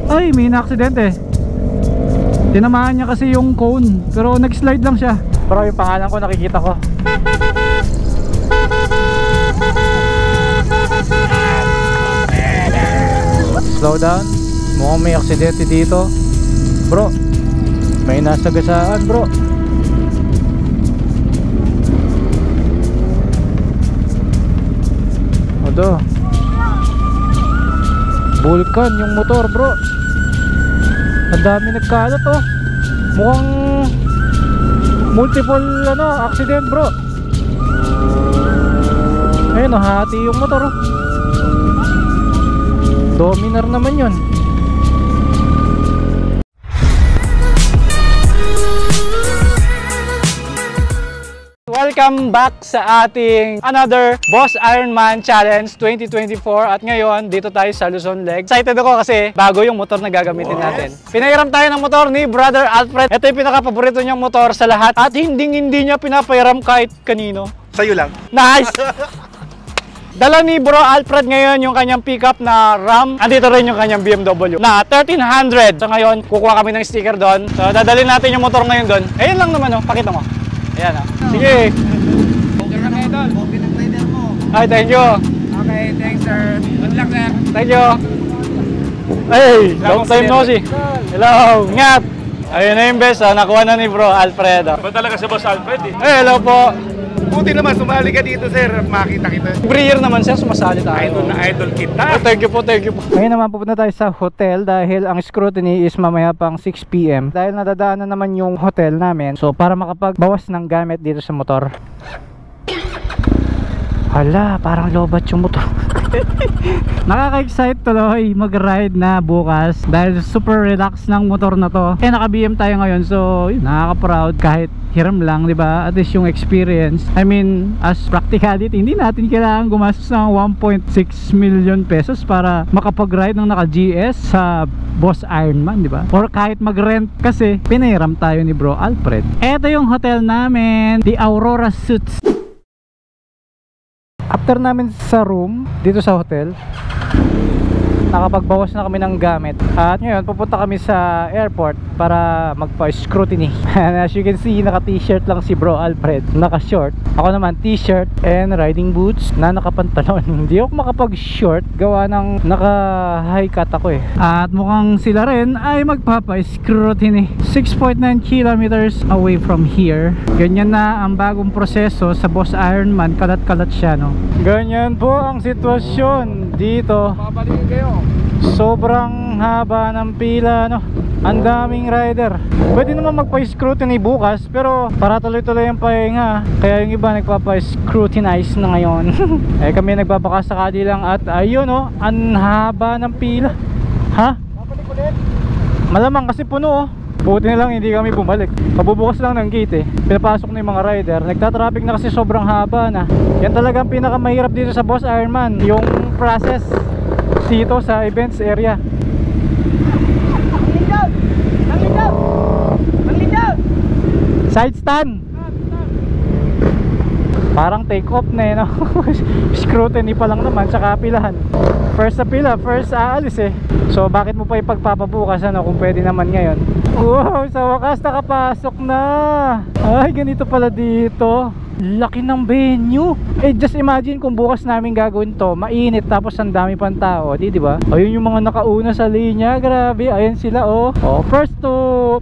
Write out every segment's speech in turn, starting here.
Ay, may na-aksidente. Tinamaan niya kasi yung cone, pero nag-slide lang siya. Bro, yung pangalan ko nakikita ko. Slow down. Mukhang may aksidente dito. Bro, may nasagasaan bro. Odo, Vulcan yung motor bro. Ang dami nagkalat oh. Mukhang multiple accident bro. Ayun oh, hati yung motor oh. Dominar naman yun. Welcome back sa ating another Boss Ironman Challenge 2024. At ngayon, dito tayo sa Luzon Leg. Excited ako kasi bago yung motor na gagamitin natin. Pinahiram tayo ng motor ni Brother Alfred. Ito yung pinaka-paborito niyang motor sa lahat. At hindi niya pinapahiram kahit kanino. Sa'yo lang. Nice! Dala ni Bro Alfred ngayon yung kanyang pickup na Ram. Andito rin yung kanyang BMW na 1300. So ngayon, kukuha kami ng sticker doon. So dadalhin natin yung motor ngayon doon. Ayun lang naman oh, pakita mo. Ayan oh. Sige. Okay na kayo doon. Okay na rider mo. Ay, thank you. Okay, thanks sir. Good luck sir. Thank you. Hey, long time no see. Hello, ingat. Ayun na yung best, nakuha na ni Bro Alfred. Ba talaga si Boss Alfred eh? Hello po. Buti naman, sumali ka dito sir. Makita kita. Every year naman siya, sumasali tayo. Idol na idol kita. Oh, thank you po, thank you po. Ngayon naman pupunta tayo sa hotel dahil ang scrutiny is mamaya pang 6 PM. Dahil nadadaanan naman yung hotel namin. So para makapagbawas ng gamit dito sa motor. Hala, parang lobat yung motor. Nakaka-excite tuloy mag-ride na bukas dahil super relax ng motor na to. Eh naka-BM tayo ngayon, so yun, nakaka-proud kahit hiram lang, di ba? At least yung experience. I mean, as practicality, hindi natin kailangan gumastos ng 1.6 million pesos para makapag-ride ng naka-GS sa Boss Ironman, di ba? Or kahit mag-rent kasi pinahiram tayo ni Bro Alfred. Ito yung hotel namin, the Aurora Suites. After namin sa room dito sa hotel, nakapagbawas na kami ng gamit. At ngayon pupunta kami sa airport para magpa-scrutiny. And as you can see, naka t-shirt lang si Bro Alfred, naka short. Ako naman t-shirt and riding boots na nakapantalon. Hindi ako makapag-short gawa ng naka high cut ako eh. At mukhang sila rin ay magpapa-scrutiny. 6.9 kilometers away from here. Ganyan na ang bagong proseso sa Boss Ironman. Kalat-kalat siya, no? Ganyan po ang sitwasyon dito. Babalikin kayo. Sobrang haba ng pila, no? Ang daming rider. Pwede naman magpa-scrutiny bukas, pero para tuloy-tuloy ang pahinga, kaya yung iba nagpapa-scrutinize na ngayon. Eh kami nagbabaka sakali lang at ayun oh, ang haba ng pila. Ha? Babalik ulit. Malamang kasi puno oh. Buti na lang hindi kami bumalik. Pabubukas lang ng gate eh. Pinapasok na yung mga rider. Nagtatraffic na kasi sobrang haba na. Yan talaga ang pinakamahirap dito sa Boss Ironman, yung process dito sa events area. Side stand. Parang take off na eh, no? Scrutiny pa lang naman sa kapilahan. First sa pila, first aalis eh. So bakit mo pa ipagpapabukas ano kung pwede naman ngayon? Wow, sa wakas nakapasok na. Ay, ganito pala dito. Laki ng venue. Eh just imagine kung bukas namin gagawin to, mainit tapos ang dami pang tao, di ba? Ayun yung mga nakauna sa linya, grabe. Ayun sila oh. Oh, first to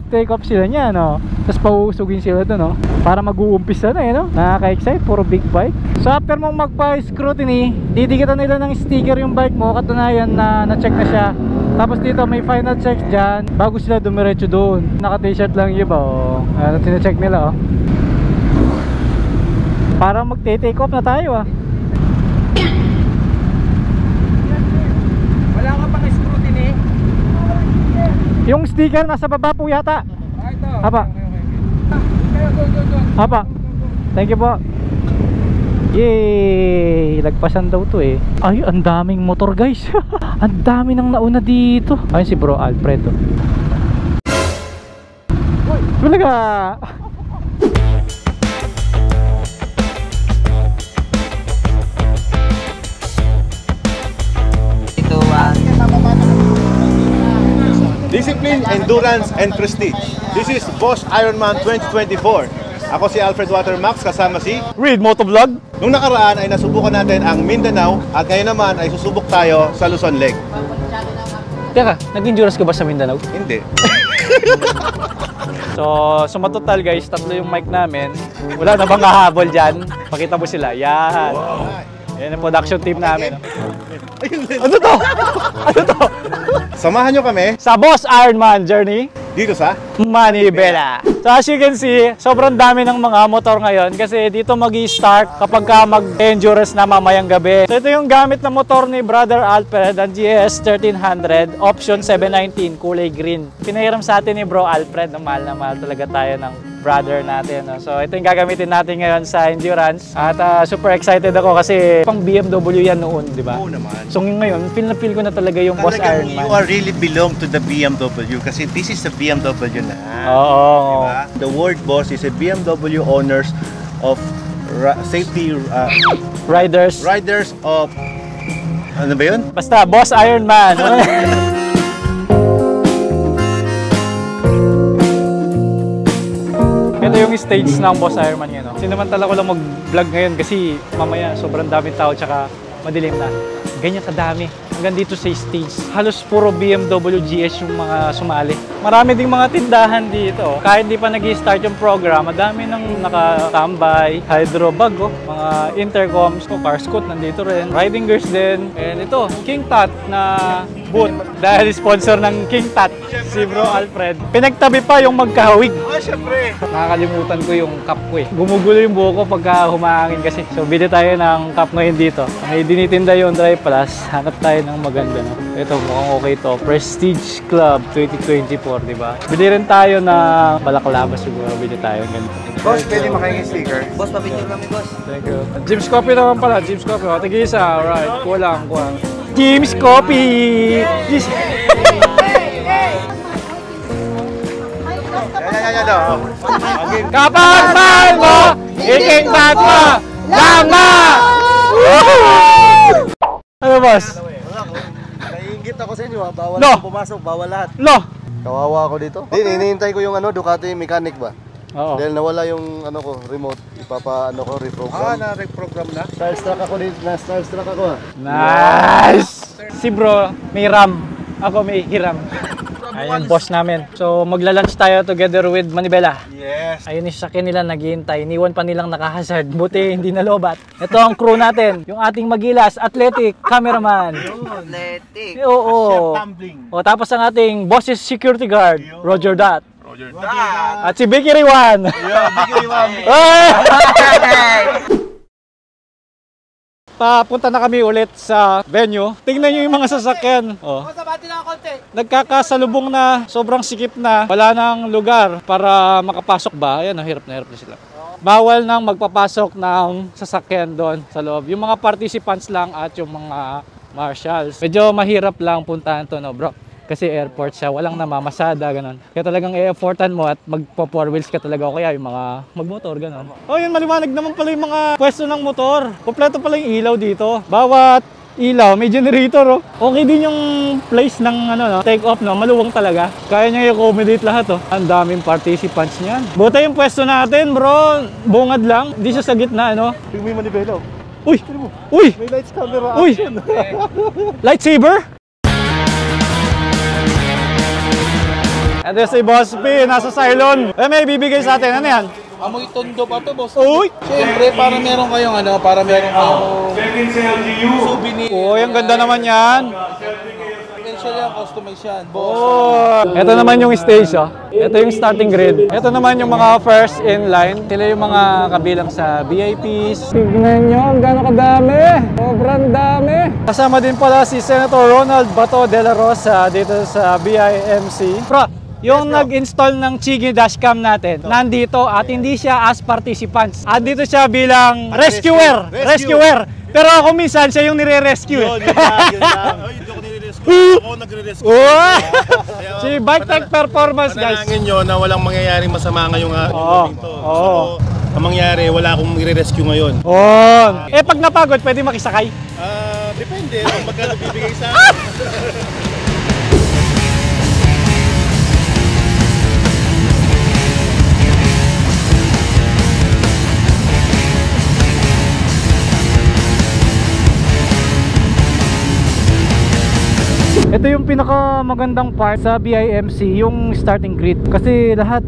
take off sila niya, no. Tapos pauusugin sila doon, no. Para mag-uumpisa na eh, no. Nakaka-excite, puro big bike. So after mong magpa-scrutiny, didikitan nila ng sticker yung bike mo, katunayan na na-check na siya. Tapos dito may final check dyan bago sila dumiretso doon. Naka-t-shirt lang yung iba, oh. Ano tina-check nila, oh. Parang magte-take off na tayo ah. Wala ka pang scrutiny? Yung sticker nasa baba po yata. Ito. Apa. Okay. Apa. Thank you po. Yay! Lagpasan daw to eh. Ay, ang daming motor guys. Ang dami nang nauna dito. Ayun si Bro Alfred oh. Talaga. Discipline, endurance, and prestige. This is Boss Ironman 2024. Ako si Alfred Watermax, kasama si Reed Motovlog. Nung nakaraan ay nasubukan natin ang Mindanao at ngayon naman ay susubok tayo sa Luzon Lake. Teka, nag-endurance ka ba sa Mindanao? Hindi. So, sumatotal guys, tatlo yung mic namin. Wala na bang hahabol dyan? Pakita mo sila. Yan. Yan ang production team namin. Ano to? Ano to? Samahan nyo kami Sa Boss Ironman Journey, dito sa Manibela. So as you can see, sobrang dami ng mga motor ngayon kasi dito mag-i-start kapag ka mag-endurance na mamayang gabi. So ito yung gamit na motor ni Brother Alfred, ang GS 1300, option 719, kulay green. Pinahiram sa atin ni Bro Alfred, na mahal talaga tayo ng brother natin. No? So ito yung gagamitin natin ngayon sa endurance at super excited ako kasi pang BMW yan noon, di ba? Oo naman. So ngayon, feel na feel ko na talaga yung Boss Talagang Ironman. you are really belong to the BMW kasi this is a BMW na. Oo. Diba? The word boss is a BMW owners of safety Riders. riders of ano ba yun? Basta, Boss Ironman. Ito yung stage ng Boss Ironman ngayon. No? Sinamantala ko lang mag-vlog ngayon kasi mamaya sobrang daming tao tsaka madilim na. Ganyan kadami. Hanggang dito sa stage. Halos puro BMW GS yung mga sumali. Marami ding mga tindahan dito. Kahit di pa nag-start yung program, madami nang nakatambay. Hydro bag, mga intercoms, car scoot nandito rin. Riding gears din. And ito, King Tat na boot. Dahil sponsor ng King Tat, si Bro Alfred. Pinagtabi pa yung magkahawig. Oh, syempre. Nakakalimutan ko yung cup ko eh. Gumugulo yung buhok ko pagka humahangin kasi. So, bili tayo ng cup ngayon dito. May dinitinda yung Dry Plus. Hanap tayo ng maganda. No? Ito, mukhang okay to. Prestige Club 2024, di ba? Bili rin tayo ng balaklava siguro. Bili tayo ganito. Boss, pwede makahingin sticker? Boss, papicture kami, boss. Thank you. Jim's Coffee naman pala. Jim's Coffee. O, tig-isa. Alright. Kuha lang. Kuha. Jim's Coffee! Kapag mahal mo, ikingbat mo, lama! Ano, boss? Naiingit ako sa inyo, ha? Bawal No. ako pumasok, bawal lahat. Lo! Kawawa ako dito. Hindi, hinihintay ko yung Ducati mechanic ba? Oo. Dahil nawala yung remote, reprogram. Na-reprogram na? Starstruck ako dito, na-starstruck ako ha. Nice! Si bro, may RAM. Ako may hiram. Ayun, boss namin. So, magla-lunch tayo together with Manibela. Yes. Ayun yung sasakyan nila naghihintay. Iniwan pa nilang nakahazard. Buti hindi nalobat. Ito ang crew natin. Yung ating magilas, athletic, cameraman. Athletic. Oo. O, tapos ang ating boss's security guard, Roger Dot. At si Vicky Riwan. Papunta na kami ulit sa venue. Tingnan nyo yung mga sasakyan. Oh. Nagkakasalubong na, sobrang sikip na. Wala nang lugar para makapasok ba. Ayan, hirap na sila. Bawal nang magpapasok ng sasakyan doon sa loob. Yung mga participants lang at yung mga marshals. Medyo mahirap lang puntahan to, no bro? Kasi airport siya, walang namamasada, gano'n. Kaya talagang i-effortan mo at magpo-four wheels ka talaga o kaya yung mga magmotor, gano'n. Oh, yun, maliwanag naman pala yung mga pwesto ng motor. Kompleto pala yung ilaw dito. Bawat ilaw, may generator, oh. Okay din yung place ng take off, no? Maluwang talaga. Kaya niya i-accommodate lahat, oh. Ang daming participants niyan. Buta yung pwesto natin, bro. Bungad lang. Hindi siya sa gitna, ano? Yung may Manibela. Uy! Uy! May lights, camera, Uy! action. Lightsaber? Ito si Boss P, nasa Cylon. May bibigay sa atin. Ano yan? Amoy tondo pa to, boss. Uy! Siyempre, para meron kayong souvenir. Uy, ang ganda naman yan. Special yan, customize yan. Oh. Ito naman yung stage, oh. Ito yung starting grid. Ito naman yung mga first in line. Sila yung mga kabilang sa VIPs. Tignan nyo, ang gano'ng kadami. Sobrang dami. Kasama din pala si Senator Ronald Bato de la Rosa dito sa BIMC. Yung nag-install ng Chigi dashcam natin, nandito at hindi siya as participants. At dito siya bilang rescuer. Pero ako minsan siya yung nire-rescue. Yun lang. Hindi ako nire-rescue. Ako nagre-rescue. Si Bike Tech Performance, guys. Panalangin nyo na walang mangyayaring masama ngayong dito. Oo. So, ang mangyari, wala akong i-rescue ngayon. Pag napagod, pwede makisakay? Depende kung magkano bibigay sa akin. Ito yung pinaka magandang part sa BIMC, yung starting grid. Kasi lahat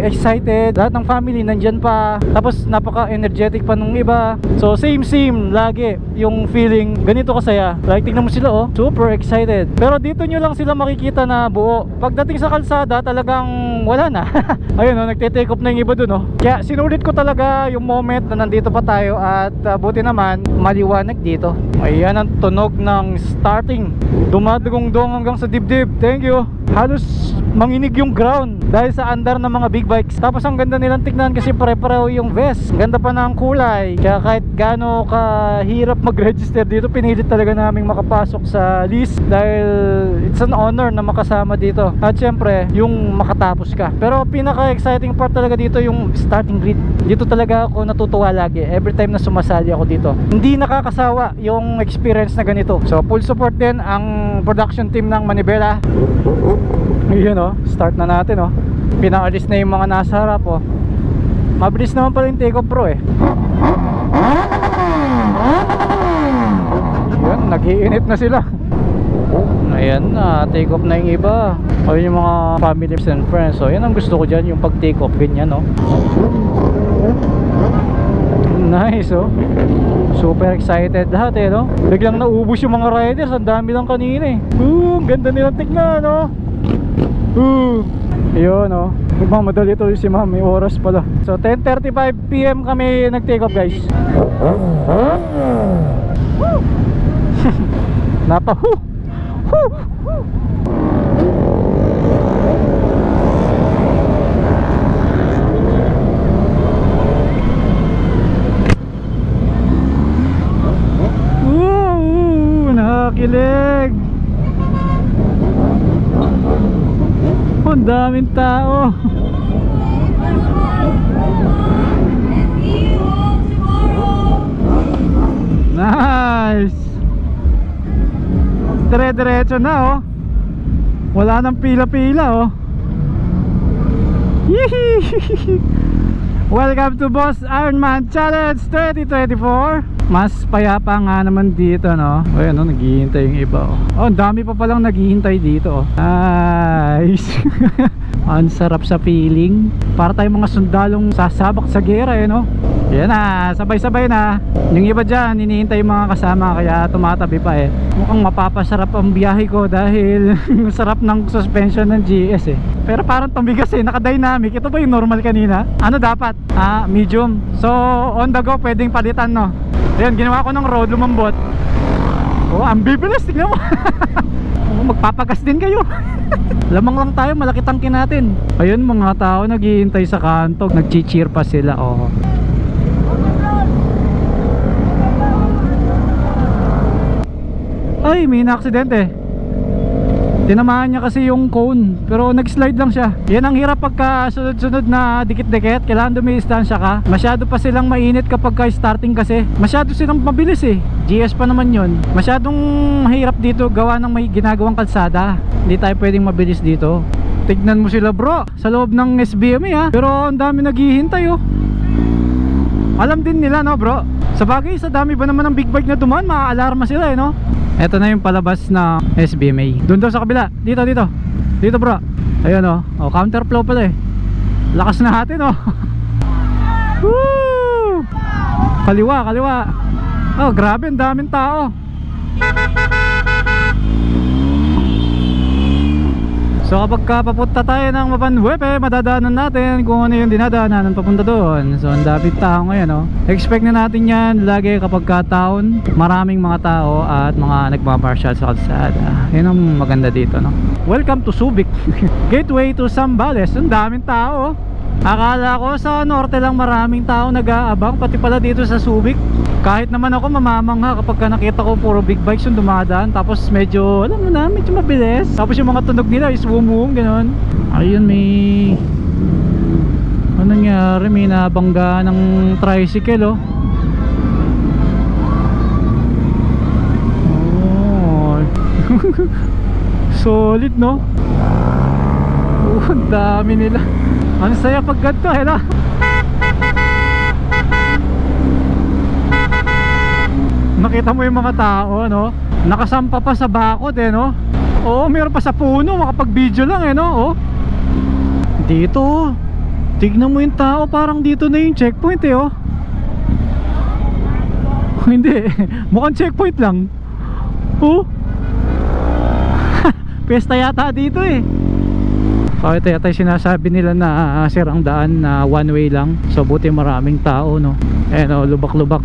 excited, lahat ng family nandyan pa. Tapos napaka-energetic pa nung iba. So same lagi yung feeling. Ganito kasaya. Like tignan mo sila oh, super excited. Pero dito nyo lang sila makikita na buo. Pagdating sa kalsada talagang wala na. Ayun oh, nagte-take off na yung iba dun oh. Kaya sinulit ko talaga yung moment na nandito pa tayo. At buti naman maliwanag dito. Ayan ang tunog ng starting. Dumadugong-dong hanggang sa dibdib. Thank you. Halos manginig yung ground dahil sa andar ng mga big bikes. Tapos ang ganda nilang tignan kasi pare-pareho yung vest. Ang ganda pa ng kulay. Kaya kahit gaano kahirap mag-register dito, pinilit talaga naming makapasok sa list dahil it's an honor na makasama dito. At syempre yung makatapos ka. Pero pinaka-exciting part talaga dito yung starting grid. Dito talaga ako natutuwa lagi every time na sumasali ako dito. Hindi nakakasawa yung experience na ganito. So full support din ang production team ng Manibela. Yun oh, start na natin oh. Pinaalis na yung mga nasa harap oh. Mabilis naman pala yung take off bro eh. Yun, nag-iinit na sila. Ayan na, take off na yung iba. O yung mga families and friends. So yan ang gusto ko dyan, yung pag take off ganyan oh. Nice oh. Super excited lahat eh no. Biglang naubos yung mga riders. Ang dami lang kanina eh. Ganda nilang tignan no. Yun oh. Magmamadali tuloy si ma'am. May oras pala. So 10:35 PM kami nag-take off guys. Napa nakakilig. Ang daming tao. Nice. Dire-diretso na oh. Wala nang pila-pila oh. Yee! Welcome to Boss Ironman Challenge 2024. Mas payapa nga naman dito no. Ayan no, naghihintay yung iba oh. Oh, ang dami pa palang naghihintay dito oh. Nice. Ang sarap sa feeling. Para tayong mga sundalong sasabak sa gera eh no. Yan na, sabay-sabay na. Yung iba dyan, hinihintay yung mga kasama. Kaya tumatabi pa eh. Mukhang mapapasarap ang biyahe ko dahil sarap ng suspension ng GS eh. Pero parang tumigas eh, naka-dynamic. Ito ba yung normal kanina? Ano dapat? Medium. So on the go pwedeng palitan no. Ayan, ginawa ko ng road, lumambot. Oh, ang bibilis, tignan mo. Magpapagas din kayo. Lamang lang tayo, malaki tangke natin. Ayun, mga tao naghihintay sa kanto. Nag-cheer pa sila oh. Ay, may na-aksidente. Tinamaan niya kasi yung cone, pero nag-slide lang siya. Yan ang hirap pagka sunod-sunod na dikit-dikit. Kailangan dumistansya ka. Masyado pa silang mainit kapag starting kasi. Masyado silang mabilis eh. GS pa naman yun. Masyadong mahirap dito gawa ng may ginagawang kalsada. Hindi tayo pwedeng mabilis dito. Tignan mo sila bro, sa loob ng SBMA ha. Pero ang dami naghihintay oh. Alam din nila no bro. Sa bagay, sa dami ba naman ng big bike na dumaan, maaalarma sila eh no. Ito na yung palabas na SBMA. Doon daw sa kabila. Dito, dito. Dito bro. Ayun oh. Oh, counterflow pala eh. Lakas na natin oh. Woo! Kaliwa, kaliwa. Oh, grabe, ang daming tao. So kapag papunta tayo ng Mapanhuepe, madadaanan natin kung ano yung dinadaanan papunta doon. So ang dami tao ngayon oh. Expect na natin yan lagi kapag taon. Maraming mga tao at mga nagmamarshal sa kalsada. Yan ang maganda dito no. Welcome to Subic. Gateway to Zambales. Ang daming tao oh. Akala ko sa norte lang maraming tao nag-aabang, pati pala dito sa Subic. Kahit naman ako mamamangha kapag nakita ko puro big bikes yung dumadaan. Tapos medyo, alam mo na, medyo mabilis. Tapos yung mga tunog nila is wum-wum, gano'n. Ayun, may ano nangyari, may nabangga ng tricycle oh. Oh. Solid no. Ang dami nila. Ang saya pag ganito eh no? Nakita mo yung mga tao no? Nakasampa pa sa bakod eh no? Oo, meron pa sa puno, makapag-video lang eh, no? Oh. Dito, tignan mo yung tao, parang dito na yung checkpoint eh, oh. Hindi, mukhang checkpoint lang. Oh. Pesta yata dito eh. So ito yata yung sinasabi nila na sirang daan na one way lang. So buti maraming tao, no? Eh no, lubak-lubak.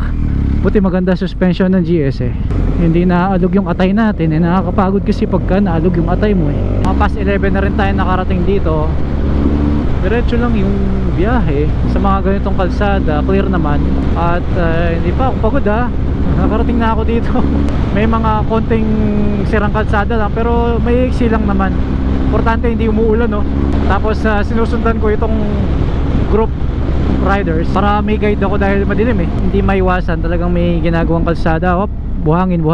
Buti maganda suspension ng GS eh. Hindi naaalog yung atay natin eh. Nakakapagod kasi pagka naalog yung atay mo eh. Mga past 11 na rin tayo nakarating dito. Diretso lang yung biyahe sa mga ganitong kalsada, clear naman. At hindi pa ako pagod ha. Nakarating na ako dito. May mga konting sirang kalsada lang, pero may iksi lang naman. Importante hindi umuulan, no? Tapos sinusundan ko itong group riders para may guide ako dahil madilim eh. Hindi maiwasan, talagang may ginagawang kalsada. Hop, buhangin.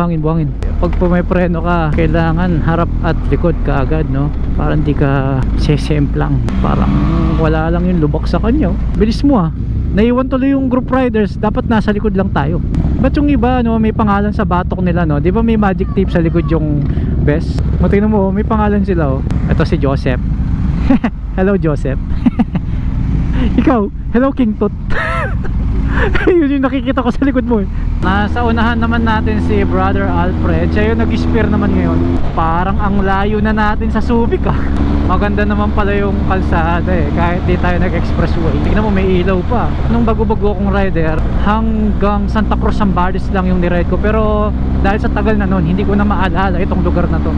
Pag pumipreno ka, kailangan harap at likod ka agad, no? Para hindi ka sesemplang. Parang wala lang yung lubak sa kanya. Bilis mo ah. Naiwan tuloy yung group riders, dapat nasa likod lang tayo. Ba't yung iba, no, may pangalan sa batok nila, no? Di ba may magic tape sa likod yung best? Tingnan mo, may pangalan sila, oh. Ito si Joseph. Hello Joseph. Ikaw, hello King Tut. Yun yung nakikita ko sa likod mo eh. Nasa unahan naman natin si Brother Alfred. Siya yung nag-spear naman ngayon. Parang ang layo na natin sa Subic ah. Maganda naman pala yung kalsada eh, kahit di tayo nag-expressway. Tignan mo, may ilaw pa. Nung bago-bago akong rider, hanggang Santa Cruz Zambales lang yung niride ko. Pero dahil sa tagal na nun, hindi ko na maalala itong lugar na to.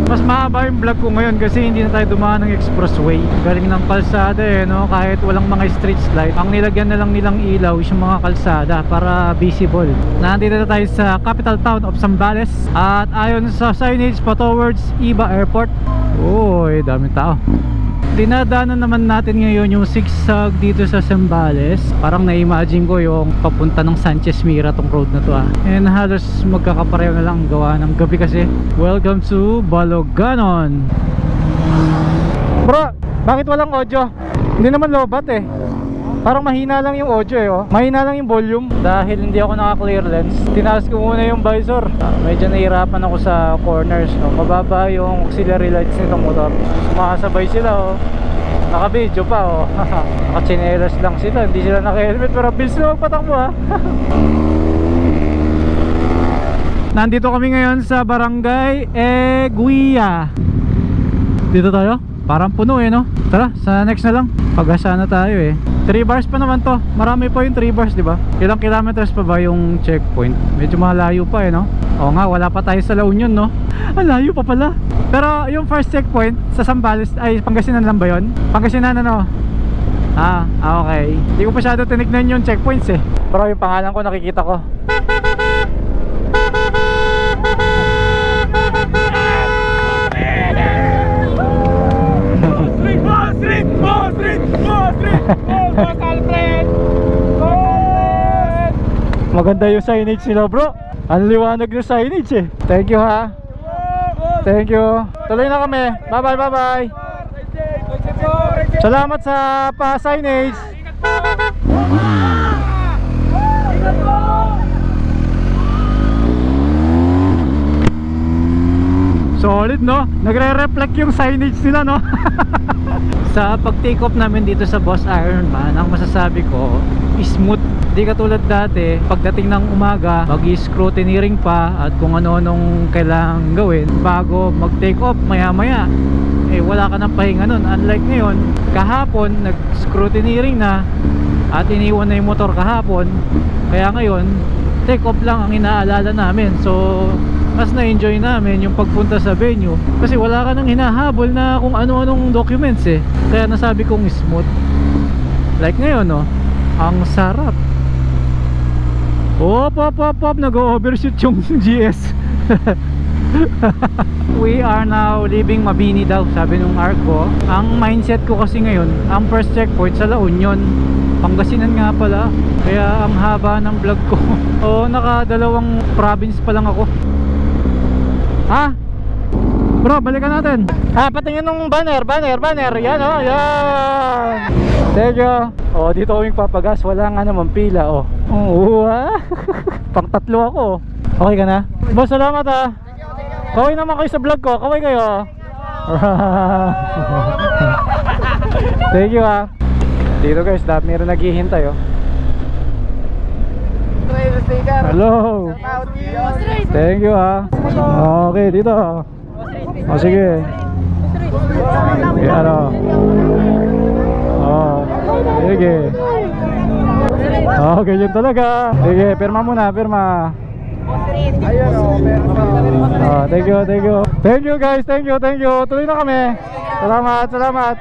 Mas mahaba yung vlog ko ngayon kasi hindi na tayo dumaan ng expressway. Galing ng kalsada eh, no? Kahit walang mga street light, ang nilagyan na lang nilang ilaw is yung mga kalsada para visible. Nandito na tayo sa capital town of Zambales. At ayon sa signage pa towards Iba Airport. Uy, daming tao. Dinadaanan naman natin ngayon yung zigzag dito sa Zambales. Parang na-imagine ko yung papunta ng Sanchez Mira tong road na to ah. And halos magkakapareho na lang gawa ng gabi kasi. Welcome to Baloganon. Bro, bakit walang audio? Hindi naman lobat eh. Parang mahina lang yung audio eh, oh. Mahina lang yung volume. Dahil hindi ako naka-clear lens, tinaas ko muna yung visor. Medyo nahirapan ako sa corners, no? Mababa yung auxiliary lights nitong motor. Sumakasabay sila, oh. Naka-video pa, oh. Naka-chinelas lang sila, hindi sila naka-helmet. Pero bilis na magpatakbo, ha. Nandito kami ngayon sa Barangay Eguia. Dito tayo? Parang puno eh, no? Tara, sa next na lang. Pag-asa na tayo eh. 3 bars pa naman to. Marami pa yung 3 bars, di ba? Ilang kilometers pa ba yung checkpoint? Medyo malayo pa eh, no? Oo nga, wala pa tayo sa La Union, no? Ang layo pa pala. Pero yung first checkpoint sa Zambales, ay Pangasinan lang ba yun? Pangasinan ano? Okay. Hindi ko masyado tinignan yung checkpoints eh. Pero yung pangalan ko nakikita ko. Boss Alfred! Maganda yung signage nila, bro. Ang liwanag ng signage eh. Thank you ha. Thank you. Tuloy na kami. Bye bye. Salamat sa pa-signage. Solid, no? Nagre-reflect yung signage nila, no? Sa pag-take off namin dito sa Boss Ironman, ang masasabi ko, smooth. Di katulad dati, pagdating ng umaga, mag-scrutiny ring pa at kung ano-anong kailangang gawin bago mag-take off maya-maya. Eh, wala ka ng pahinga nun. Unlike ngayon, kahapon, nag-scrutiny ring na at iniwan na yung motor kahapon. Kaya ngayon, take off lang ang inaalala namin. So, mas na-enjoy namin yung pagpunta sa venue kasi wala ka nang hinahabol na kung ano-anong documents eh. Kaya nasabi kong smooth. Like ngayon, no? Ang sarap. Hop, nag-overshoot yung GS. We are now leaving Mabini daw, sabi nung Arco. Ang mindset ko kasi ngayon, ang first checkpoint sa La Union, Pangasinan nga pala. Kaya ang haba ng vlog ko. Nakadalawang province pa lang ako. Bro, balikan natin. Patingin ng banner. Yan, oh, yan. Thank you. Dito kaming papagas. Wala nga naman pila, oh. Pang tatlo ako. Okay ka na? Boss, salamat ha. Kaway naman kayo sa vlog ko. Kaway kayo. Thank you ah. Dito guys, meron naghihintay oh. Hello. Thank you ah. Okay, dito. O sige. Yan o. Sige. Ganyan talaga. Sige, pirma muna, pirma. Thank you, thank you. Thank you guys, thank you, thank you. Tuloy na kami. Salamat, salamat.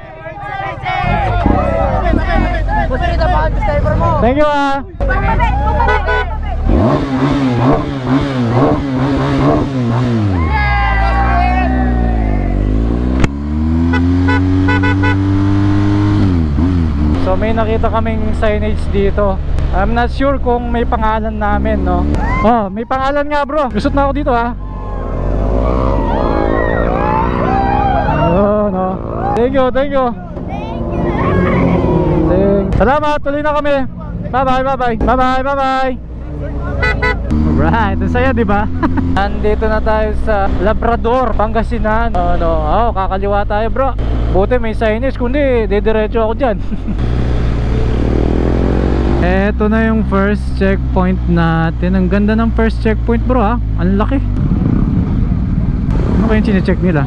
Thank you ah. So may nakita kaming signage dito. I'm not sure kung may pangalan namin, no? Oh, may pangalan nga bro. Lusot na ako dito ha. Oh, no. Thank you, thank you. Salamat, tuloy na kami. Bye bye, bye bye. Bye bye, bye bye. Alright, ang saya diba? Nandito na tayo sa Labrador, Pangasinan. Kakaliwa tayo bro. Buti may signage, kundi didiretso ako dyan. Eto na yung first checkpoint natin. Ang ganda ng first checkpoint bro ha. Ang laki. Ano kayong chinecheck nila?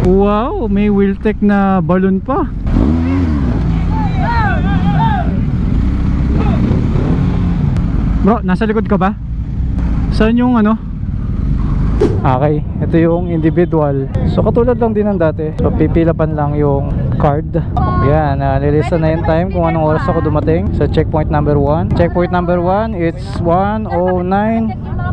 Wow, may Wheeltech na balloon pa. Bro, nasa likod ka ba? Saan yung ano? Okay, ito yung individual. So katulad lang din ng dati. So pipilapan lang yung card. Yan, nililista na yung time kung anong oras ako dumating sa checkpoint number 1. Checkpoint number 1, it's 1:09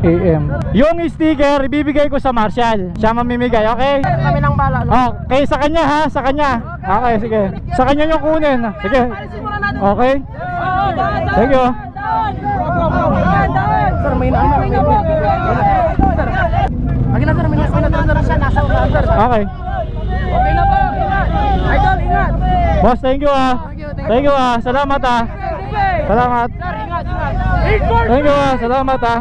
AM. Yung sticker, ibibigay ko sa Marshall. Siya mamimigay, okay? Kami nang bala. Okay, sa kanya ha, sa kanya. Okay, sige. Sa kanya yung kunin. Sige. Okay. Thank you. Sir, may naaman. Agila sir, may naaman siya. Nasa ulan sir. Okay. Okay na po. Idol, ingat. Boss, thank you ah. Thank you ah. Salamat ah. Salamat. Sir, ingat, ingat. Thank you ah. Salamat ah.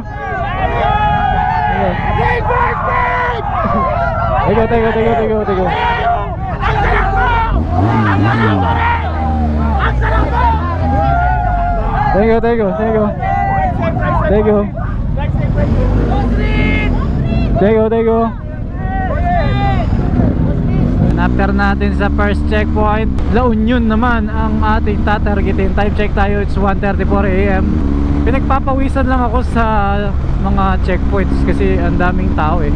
Thank you, thank you, thank you, thank you, thank you. Thank you, thank you, thank you. Thank you. Thank you, thank you. After natin sa first checkpoint, La Union naman ang ating tatargetin. Time check tayo, it's 1:34 AM. Pinagpapawisan lang ako sa mga checkpoints kasi ang daming tao eh.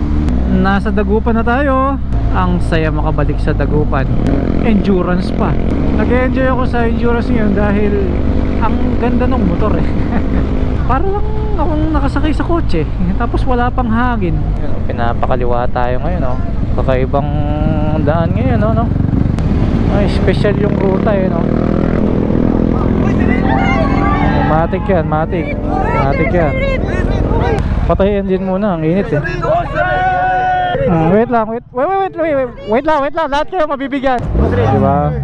Nasa Dagupan na tayo. Ang saya makabalik sa Dagupan. Endurance pa. Nag-enjoy ako sa endurance ngayon dahil ang ganda ng motor eh. Para lang akong nakasakay sa kotse. Tapos wala pang hangin. Pinapakaliwa tayo ngayon oh. Kakaibang daan ngayon oh, no? Ay, special yung ruta eh no? Matik yan, matik. Matik yan. Patayin din muna, ang init eh. Wait lang, wait lang. Lahat kayo mabibigyan. Diba?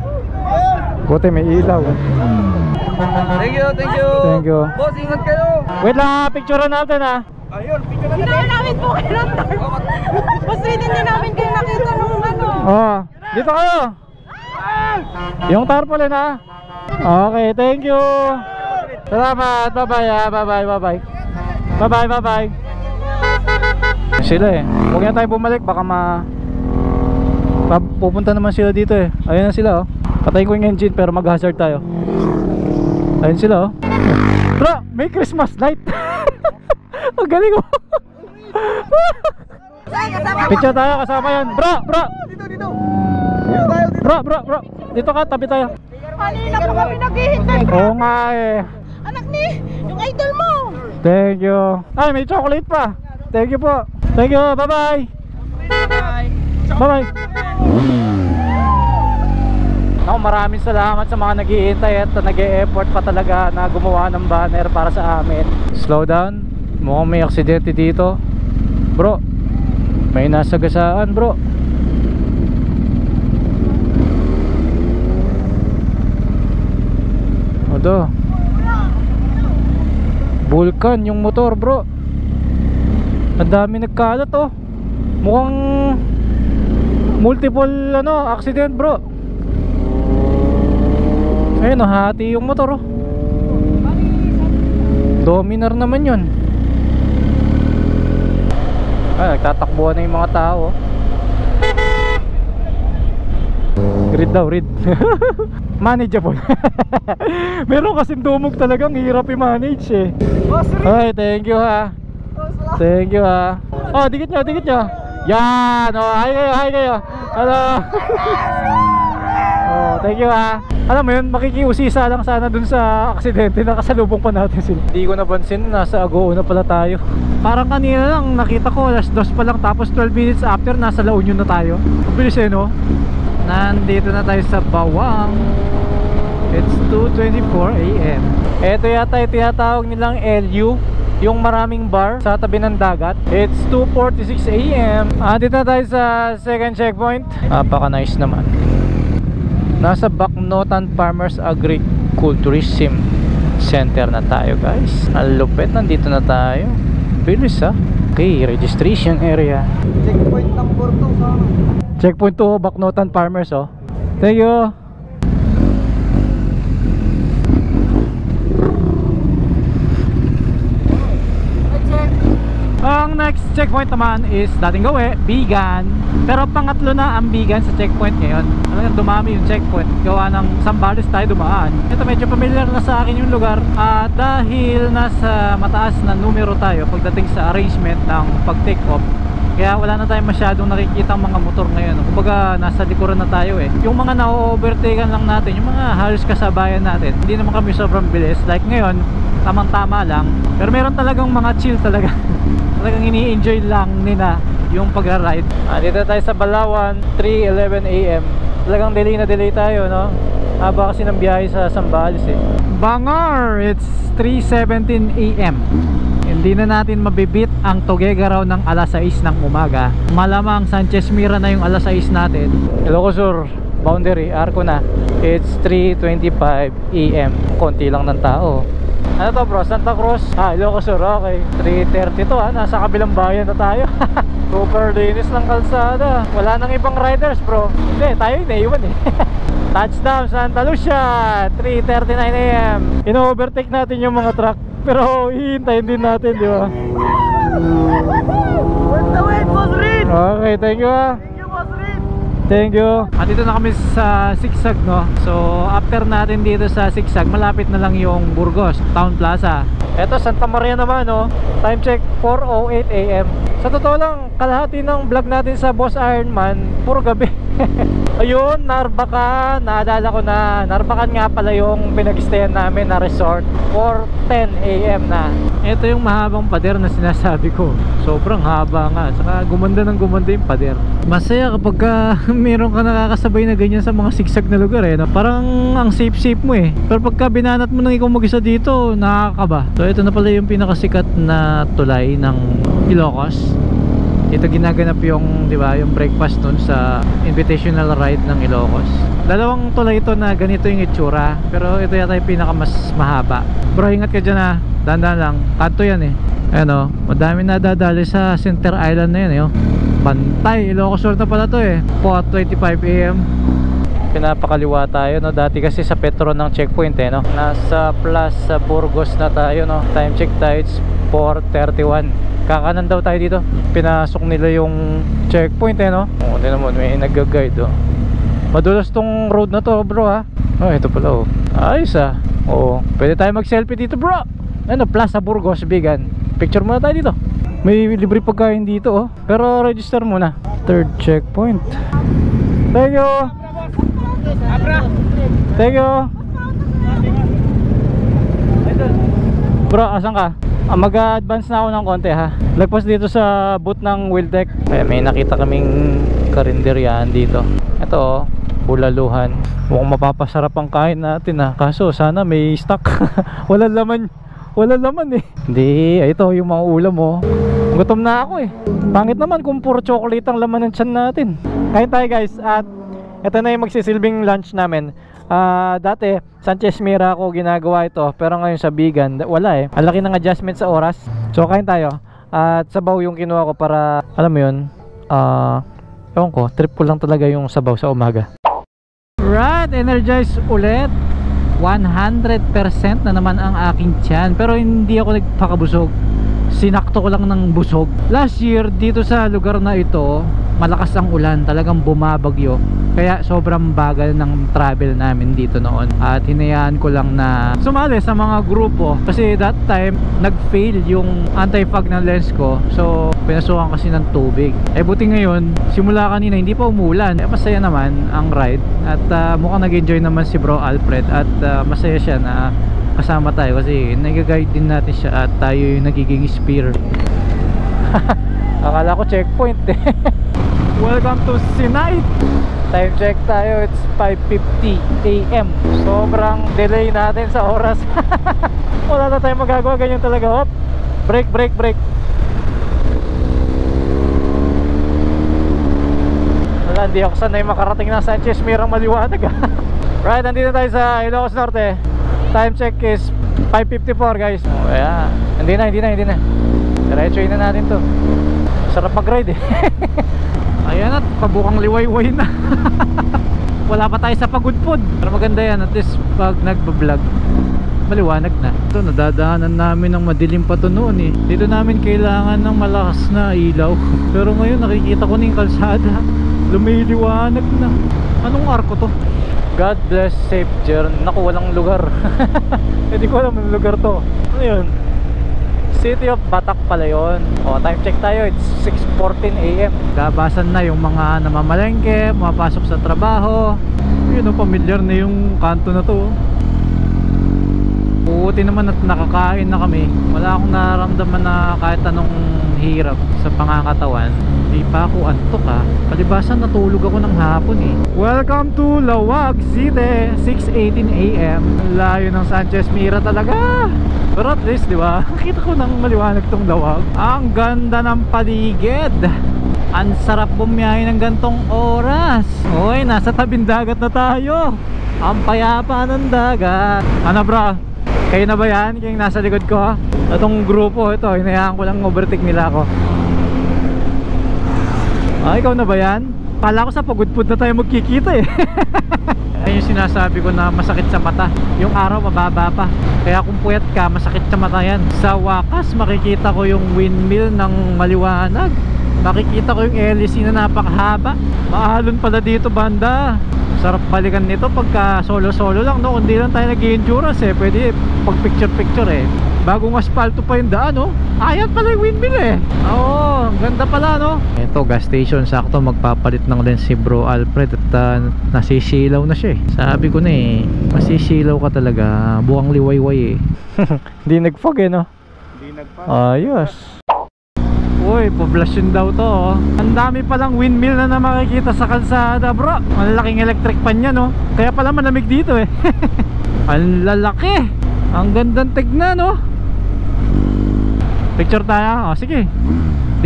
Buti may ilaw. Thank you, thank you. Thank you. Boss, ingat kayo. Wait lang ha, picturean natin ha. Ayun, picture na natin. Namin po kayo. Boss, hindi namin kayo nakita nung ano. Oh, dito kayo. Yung tarpaulin ha. Okay, thank you. Salamat, bye-bye ha, bye-bye. Bye-bye. Sila eh. Huwag na tayo bumalik, baka pupunta naman sila dito eh. Ayun na sila oh. Patayin ko yung engine pero mag-hazard tayo. Ayun sila oh. Bro, may Christmas light. Ang galing oh. Picture tayo kasama yan. Bro. Dito. Bro. Dito ka, tabi tayo. Kanina po kami naghihintay. Oo nga eh. Anak ni, yung idol mo. Thank you. Ay, may chocolate pa. Thank you po. Thank you, bye-bye. Bye-bye. Ako, maraming salamat sa mga naghihintay at nag-e-effort pa talaga na gumawa ng banner para sa amin. Slow down. Mukhang may aksidente dito. Bro, may nasagasaan bro. Odo. Vulcan yung motor bro. Ang dami nagkalat oh. Mukhang multiple ano, accident bro. Ayun oh, hati yung motor oh. Dominar naman yun. Ay, nagtatakbuhan na yung mga tao. Read daw, read. Manageable. Meron kasing dumog talagang hirap i-manage eh. Ay, thank you ha. Thank you ha. Oh, dikit nyo, dikit nyo. Yan, oh, hi kayo, hi kayo. Hello. Oh, thank you ha. Alam mo yun, makikiusisa lang sana dun sa aksidente. Nakasalubong pa natin sila. Hindi ko napansin, nasa Agoo na pala tayo. Parang kanina lang nakita ko alas 2 pa lang, tapos 12 minutes after nasa La Union na tayo. Mabilis eh no. Nandito na tayo sa Bawang. It's 2:24 AM. Ito yata yung tinatawag nilang LU, yung maraming bar sa tabi ng dagat. It's 2:46 AM. Dito na tayo sa second checkpoint. Napaka nice naman. Nasa Bacnotan Farmers Agriculturism Center na tayo guys. Ang lupit, nandito na tayo. Bilis ha. Okay, registration area. Checkpoint number 2 sa Checkpoint 2, Bacnotan Farmers oh. Thank you. Ang next checkpoint naman is dating gawi, Bigan. Pero pangatlo na ang Bigan sa checkpoint ngayon. Dumami yung checkpoint. Gawa ng Zambales tayo dumaan. Ito medyo familiar na sa akin yung lugar. At dahil nasa mataas na numero tayo pagdating sa arrangement ng pag-take off, kaya wala na tayong masyadong nakikita mga motor ngayon. Kumbaga nasa likuran na tayo eh. Yung mga na-overtaken lang natin, yung mga halos kasabayan natin, hindi naman kami sobrang bilis. Like ngayon, tamang-tama lang. Pero meron talagang mga chill talaga. Talagang ini-enjoy lang nila yung pagra-ride. Dito tayo sa Balawan, 3:11 AM. Talagang delay na delay tayo, no? Haba kasi ng biyahe sa Zambales eh. Bangar, it's 3:17 AM. Hindi na natin mabibit ang Tuguegarao ng alas 6 ng umaga. Malamang Sanchez Mira na yung alas 6 natin. Ilocos Sur boundary, Arco na. It's 3:25 AM. Konti lang ng tao. Ano to bro? Santa Cruz? Ilocos Sur, okay. 3:30 to ha, nasa kabilang bayan na tayo. Super linis ng kalsada. Wala nang ibang riders bro. Hindi, tayo yung naiwan eh. Touchdown Santa Lucia, 3:39 AM. Ino-overtake natin yung mga truck, pero hihintayin din natin, di ba? Okay, thank you ha. Thank you. Dito na kami sa Sigsag, no? So after natin dito sa Sigsag, malapit na lang yung Burgos Town Plaza. Eto Santa Maria naman, no? Time check 4:08 AM. Sa totoo lang, kalahati ng vlog natin sa Boss Ironman puro gabi. Ayun, Narbacan. Naalala ko na Narbacan nga pala yung pinag-stayan namin na resort. 4:10 AM na. Ito yung mahabang pader na sinasabi ko. Sobrang haba nga. Saka gumanda ng gumanda yung pader. Masaya kapag meron ka nakakasabay na ganyan sa mga sigsag na lugar eh, no? Parang ang safe mo eh. Pero pagka binanat mo nang ikaw mag-isa dito, nakakaba. So ito na pala yung pinakasikat na tulay ng Ilocos. Ito ginaganap yung, di ba, yung breakfast dun sa invitational ride ng Ilocos. Dalawang tulay ito na ganito yung itsura, pero ito yata yung pinaka mas mahaba. Bro, ingat ka dyan ha. Dandan lang. Kanto yan eh. Ayan o, madami na dadali sa Center Island na yan eh. Bantay, Ilocos Sur na pala to eh. 4:25 AM. Pinapakaliwa tayo, no? Dati kasi sa Petron ng checkpoint eh, no? Nasa Plaza Burgos na tayo, no? Time check tayo, it's 4:31. Kakanan daw tayo dito. Pinasok nila yung checkpoint eh, no? O, hindi naman, may nag-guide oh. Madulas tong road na to bro ha. Oh, ito pala oh. Ayos ah. Oo, pwede tayo mag-selfie dito bro. Ano, Plaza Burgos, Bigan. Picture muna tayo dito. May libre pagkain dito oh. Pero register muna. Third checkpoint. Thank you. Thank you. Bro, asan ka? Mag-advance na ako ng konti ha. Lagpas dito sa booth ng Wheeltech. May nakita kaming karinderyahan dito. Ito oh, bulaluhan. Mukhang mapapasarap ang kain natin ha. Kaso sana may stock. Walang laman. Walang laman eh. Hindi, ito yung mga ulam oh. Gutom na ako eh. Pangit naman kung puro chocolate ang laman ng tiyan natin. Kain tayo guys. At ito na yung magsisilbing lunch namin. Dati Sanchez Mira ako ginagawa ito, pero ngayon sa Bigan wala eh. Ang laki ng adjustment sa oras. So kain tayo. At sabaw yung kinuha ko para, alam mo yun, ewan ko, trip ko lang talaga yung sabaw sa umaga. Right, energized ulit. 100% na naman ang aking tiyan. Pero hindi ako nagpakabusog. Sinakto ko lang ng busog. Last year, dito sa lugar na ito, malakas ang ulan, talagang bumabagyo. Kaya sobrang bagal ng travel namin dito noon. At hinayaan ko lang na sumali sa mga grupo. Kasi that time, nag-fail yung anti-fog ng lens ko. So, pinasukan kasi ng tubig. Eh buti ngayon, simula kanina hindi pa umulan. Eh, masaya naman ang ride. At mukhang nag-enjoy naman si Bro Alfred. At masaya siya na kasama tayo. Kasi nag-guide din natin siya. At tayo yung nagiging spear. Akala ko checkpoint eh. Welcome to Sinait. Time check tayo, it's 5:50 AM. Sobrang delay natin sa oras. Wala na tayong magagawa, ganyan talaga. Hop, break. Wala, hindi ako sanay makarating ng Sanchez Mirang maliwanag. Right, nandito tayo sa Ilocos Norte. Time check is 5:54 guys. Oh, yeah. Hindi na. Diretsuin na natin to. Sarap mag-ride eh. Ayan at pabukang liwayway na. Wala pa tayo sa pagudpod. Pero maganda yan, at least pag nagbablog maliwanag na. Ito, nadadaanan namin ng madilim pa to noon eh. Dito namin kailangan ng malakas na ilaw. Pero ngayon nakikita ko na yung kalsada, lumiliwanag na. Anong arko to? God bless safe journey. Naku, walang lugar. Hindi ko alam yung lugar to. Ano yun? City of Batak pala yun. O, time check tayo, it's 6:14 AM. Gabasan na yung mga namamalengke, mapasok sa trabaho. Yun o, pamilyar na yung kanto na to. Buti naman at nakakain na kami. Wala akong nararamdaman na kahit anong hirap sa pangangatawan. Hindi pa ako antok ha. Palibasan natulog ako ng hapon eh. Welcome to Lawag City, 6:18 AM. Layo ng Sanchez Mira talaga. Pero at least, di ba? Nakita ko nang maliwanag tong Lawag. Ang ganda ng paligid. Ang sarap bumiyahe ng gantong oras. Uy, nasa tabing dagat na tayo. Ang payapa ng dagat. Ano bro? Kayo na ba yan? Yung nasa likod ko ha? Itong grupo ito, hinayaan ko lang overtake nila ako. Ikaw na ba yan? Pala ko sa pagudpud na tayo magkikita eh. Ayun yung sinasabi ko na masakit sa mata. Yung araw mababa pa. Kaya kung puyat ka, masakit sa mata yan. Sa wakas, makikita ko yung windmill ng maliwanag. Makikita ko yung LEC na napakahaba. Maalon pala dito banda. Sarap balikan nito pagka solo-solo lang, no? Kundi lang tayo nag-endurance eh. Pwede pag picture-picture eh. Bagong asfalto pa yung daan, no? Ayan pala yung windmill eh. Oo, ganda pala, no? Ito, gas station. Sakto magpapalit ng lens si Bro Alfred. At nasisilaw na siya eh. Sabi ko na eh, masisilaw ka talaga. Buwang liwayway eh. Hindi nag-fog eh, no? Hindi nagpa. Ayos. Uy, poblasyon daw to oh. Ang dami palang windmill na makikita sa kalsada bro. Malaking electric pan yan oh. Kaya pala malamig dito eh. Ang lalaki. Ang gandang tignan oh. Picture tayo. Oh, sige.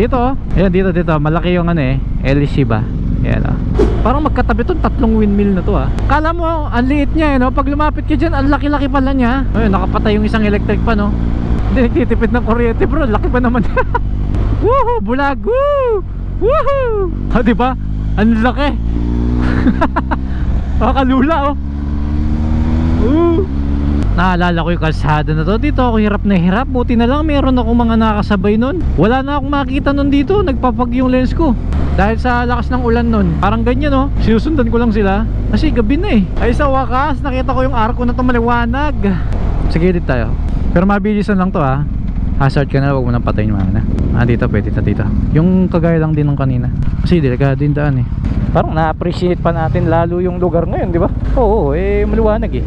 Dito oh. Ayan, dito. Malaki yung ano eh, LEC ba? Ayan oh. Parang magkatabi to, tatlong windmill na to ah. Kala mo, ang liit niya eh no? Pag lumapit ka dyan, ang laki-laki pala niya. Ayun, nakapatay yung isang electric pan oh. Hindi nagtitipid ng kuryente bro. Laki pa naman. Woohoo! Bulag! Woo! Woohoo! Ha, diba? Ang laki! Makalula, oh! Woo! Naalala ko yung kalsada na to. Dito ako hirap na hirap. Buti na lang meron akong mga nakasabay nun. Wala na akong makita nun dito. Nagpapag yung lens ko. Dahil sa lakas ng ulan nun. Parang ganyan, oh. Sinusundan ko lang sila. Kasi gabi na eh. Ay, sa wakas, nakita ko yung arko na to maliwanag. Sige, edit tayo. Pero mabilisan lang to, ah. Hazard ka na, huwag mo nang patayin mo na. Dito, pwede na dito. Yung kagaya lang din ng kanina. Kasi delikado yung daan eh. Parang na-appreciate pa natin lalo yung lugar ngayon, di ba? Oo, eh maliwanag eh.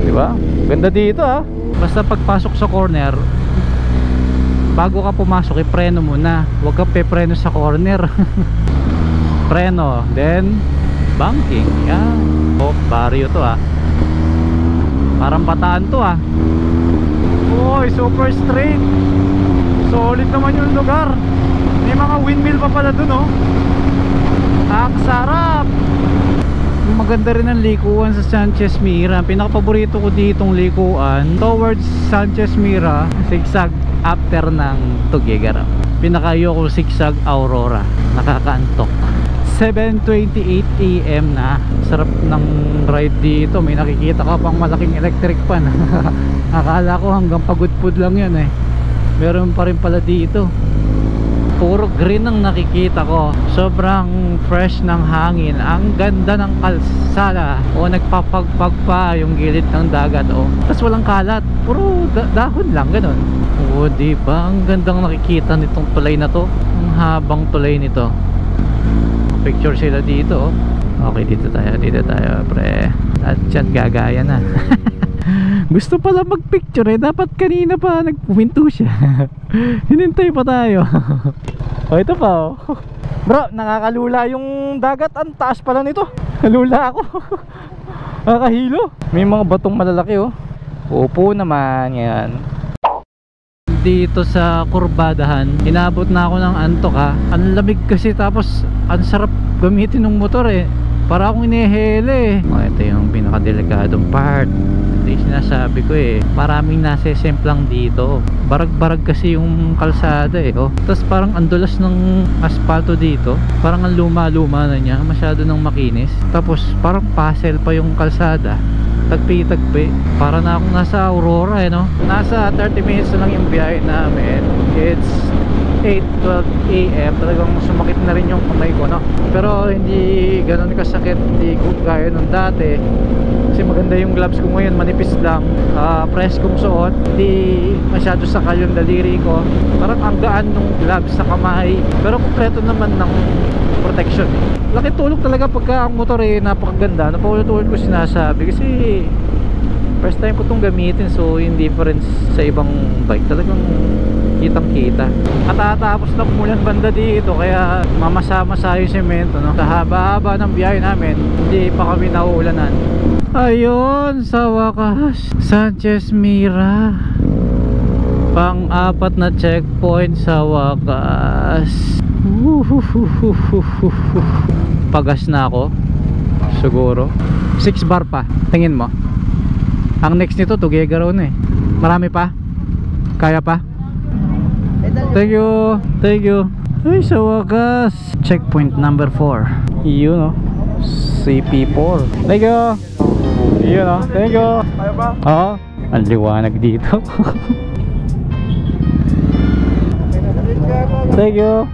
Di ba? Ganda dito ah. Basta pagpasok sa corner, bago ka pumasok, ipreno muna. Huwag ka pepreno sa corner. Preno, then banking. Yan. Oh, barrio to ah. Parang Bataan to ah. Uy, super straight. Solid naman yung lugar. May mga windmill pa pala dun oh. Ang sarap. Maganda rin ang likuan sa Sanchez Mira. Pinakapaborito ko ditong likuan towards Sanchez Mira, zigzag after ng Tuguegarao. Pinaka-Ayoko Sigsag Aurora. Nakakaantok. 7:28 AM na. Sarap ng ride dito. May nakikita ka pang malaking electric fan. Akala ko hanggang Pagudpud lang yan eh. Meron pa rin pala dito. Puro green ang nakikita ko. Sobrang fresh ng hangin. Ang ganda ng kalsada. O nagpapagpag pa yung gilid ng dagat. O tapos walang kalat. Puro dahon lang ganun. O diba ang gandang nakikita nitong tulay na to. Ang habang tulay nito. Picture sila dito. Okay, dito tayo pre. At dyan gagaya na. Gusto pala magpicture eh. Dapat kanina pa nagpuminto siya. Hinintay pa tayo. Oh, ito pa oh. Bro, nakakalula yung dagat. Ang taas pala nito. Kalula ako. Nakakahilo. May mga batong malalaki oh. Upo naman yan. Dito sa kurbadahan, inabot na ako ng antok ha. Ang lamig kasi, tapos ang sarap gamitin ng motor eh. Para akong inihele eh. Oh, ito yung pinakadelikadong part. Ito yung sinasabi ko eh. Maraming nasesemplang dito. Barag-barag kasi yung kalsada eh. Oh. Tapos parang andulas ng asfalto dito. Parang ang luma-luma na niya. Masyado nang makinis. Tapos parang puzzle pa yung kalsada. Tagpi-tagpi. Para na akong nasa Aurora eh no. Nasa 30 minutes na lang yung biyahe namin. It's 8:12 AM. Talagang sumakit na rin yung kamay ko no. Pero hindi ganun kasakit. Hindi ko gaya nung dati. Kasi maganda yung gloves ko ngayon. Manipis lang. Press kong suot. Hindi masyado sakal yung daliri ko. Parang ang gaan nung gloves sa kamay. Pero kompleto naman ng protection. Laki tulong talaga pagka ang motor eh napakaganda. Napaulit-ulit ko sinasabi kasi first time ko itong gamitin. So yung difference sa ibang bike talagang kitang kita. At tatapos na umulan banda dito, kaya mamasa-masa yung semento no? Sa haba-haba ng biyahe namin, hindi pa kami nauulanan. Ayun, sa wakas Sanchez Mira, pang-apat na checkpoint sa wakas. Pagas na ako siguro 6 bar pa, tingin mo. Ang next nito Tuguegarao na eh. Marami pa? Kaya pa? Thank you. Thank you. Ay, sa wakas checkpoint number 4. Yun o, CP4. Thank you. Yun o, thank you. Kaya ba? Oo, ang liwanag dito. Thank you.